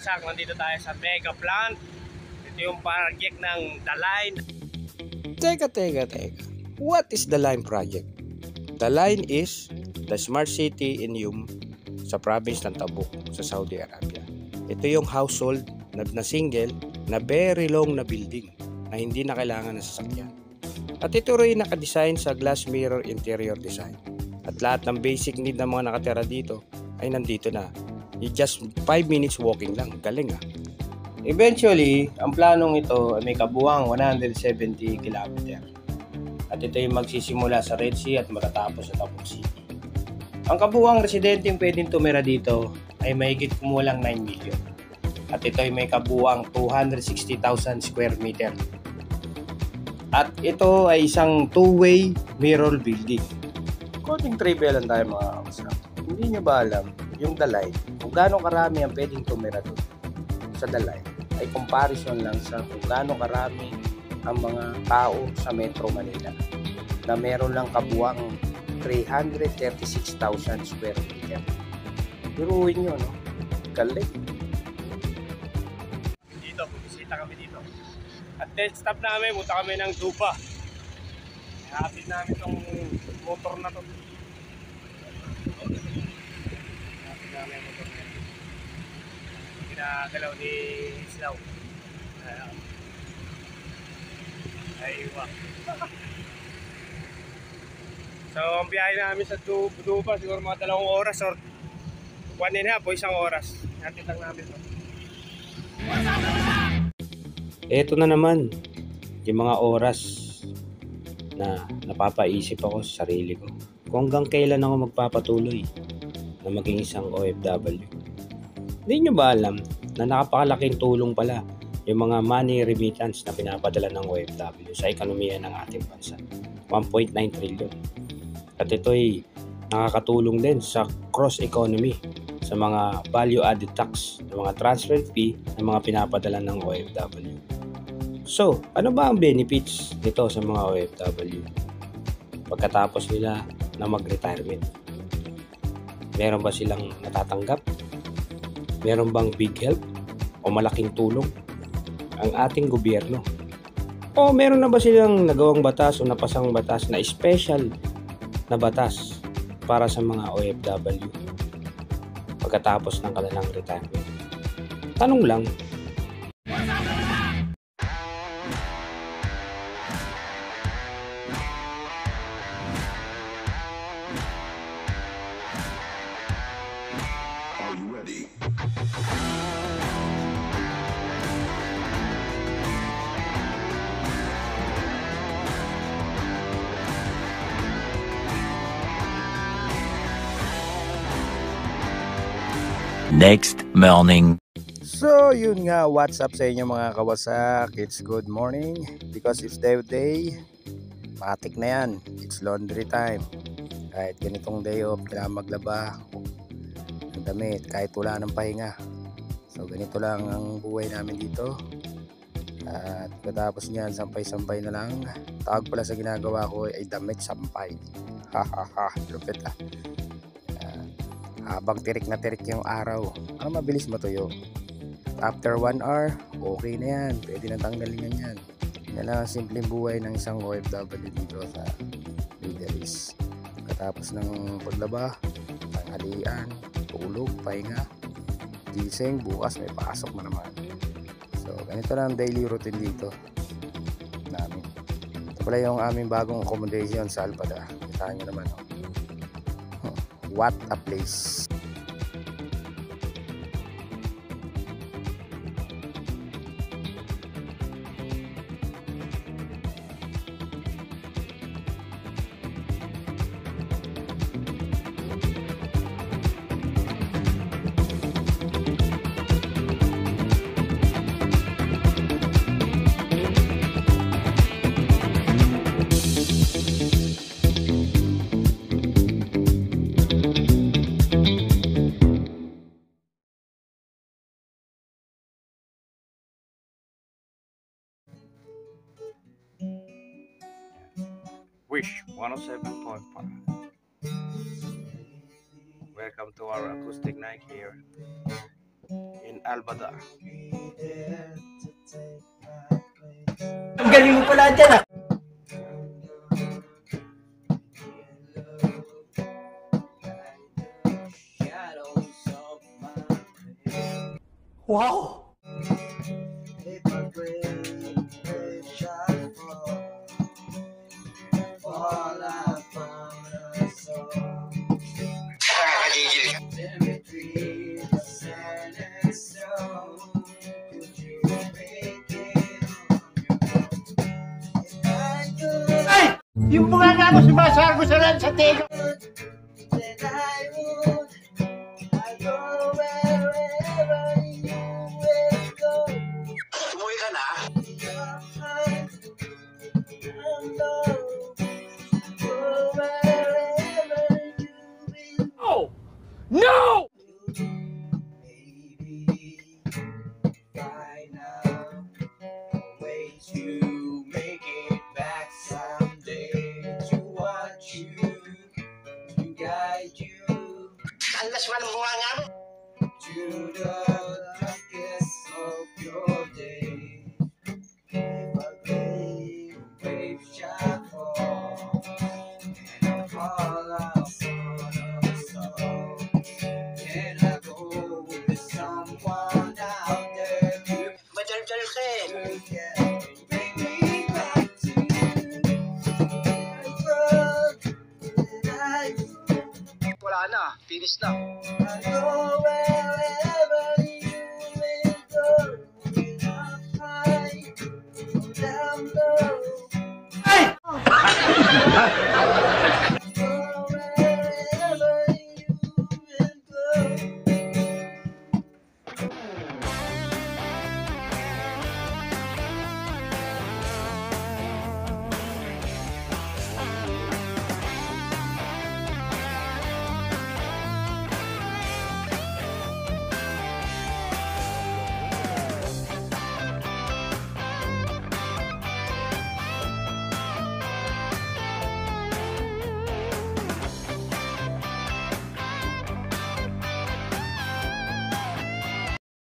Nandito tayo sa Mega Plant. Ito yung project ng The Line. Teka. What is The Line project? The Line is the smart city in sa province ng Tabuk sa Saudi Arabia. Ito yung household na single na very long na building na hindi na kailangan ng sasakyan. At ito rin nakadesign sa glass mirror interior design. At lahat ng basic need ng mga nakatira dito ay nandito na. Just 5 minutes walking lang. Galing ah. Eventually, ang planong ito ay may kabuuang 170 km. At ito ay magsisimula sa Red Sea at matatapos sa Tabuk City. Ang kabuuang residente yung pwedeng tumira dito ay mahigit kumulang 9 million. At ito ay may kabuuang 260,000 square meter. At ito ay isang two-way mirror building. Konting trivia lang tayo mga kasama. Hindi nyo ba alam yung The Line, kung gaano karami ang pwedeng tumira doon sa The Line, ay comparison lang sa kung gaano karami ang mga tao sa Metro Manila na meron lang kabuang 336,000 square meter. Biruin nyo, no? Galing. Dito, bumisita kami dito. At next stop namin, punta kami ng Duba. Ihatid namin itong motor na to. Ginagalaw ni Slaw. Aywa. So, ang biyahe namin sa Duba, siguro mga 2 oras or 1.5 o 1 oras. Natin lang namin to. Ito na naman yung mga oras na napapaisip ako sa sarili ko kung hanggang kailan ako magpapatuloy na maging isang OFW. Hindi nyo ba alam na napakalaking tulong pala yung mga money remittance na pinapadala ng OFW sa ekonomiya ng ating bansa? 1.9 trillion. At ito ay nakakatulong din sa cross-economy sa mga value-added tax, ng mga transfer fee ng mga pinapadala ng OFW. So, ano ba ang benefits nito sa mga OFW pagkatapos nila na mag-retirement? Meron ba silang natatanggap? Meron bang big help o malaking tulong ang ating gobyerno? O meron na ba silang nagawang batas o napasang batas na special na batas para sa mga OFW pagkatapos ng kanilang retirement? Tanong lang. Next morning. So, yun nga, what's up sa inyo mga kawasak? It's good morning because it's day, matik na yan. It's laundry time. Kahit ganitong day off, kailangan maglaba ng damit kahit wala ng pahinga. So, ganito lang ang buhay namin dito. At katapos niyan, sampay-sampay na lang. Tawag pala sa ginagawa ko ay damit sampay. Lupit ah. Habang tirik na tirik yung araw, mabilis matuyo. After 1 hour, okay na yan. Pwede na tanggalin yan. Yan lang ang simpleng buhay ng isang OFW dito sa Middle East. Katapos ng paglaba, tanghalian, tulog, pahinga, gising, bukas may pasok na naman. So, ganito lang ang daily routine dito namin. Ito pala yung aming bagong accommodation sa Alpada. Kita nyo naman. What a place. Wish 107.5. Welcome to our acoustic night here. in Albada. Ang galing mo pala dyan ah. Wow! Ay! Yung mga nga mo sumasargo sa tega. Umuwi ka na? Oh! No! Ang laswa ng bunga nga mo. Madal-dal ka eh. Wala na, finish na.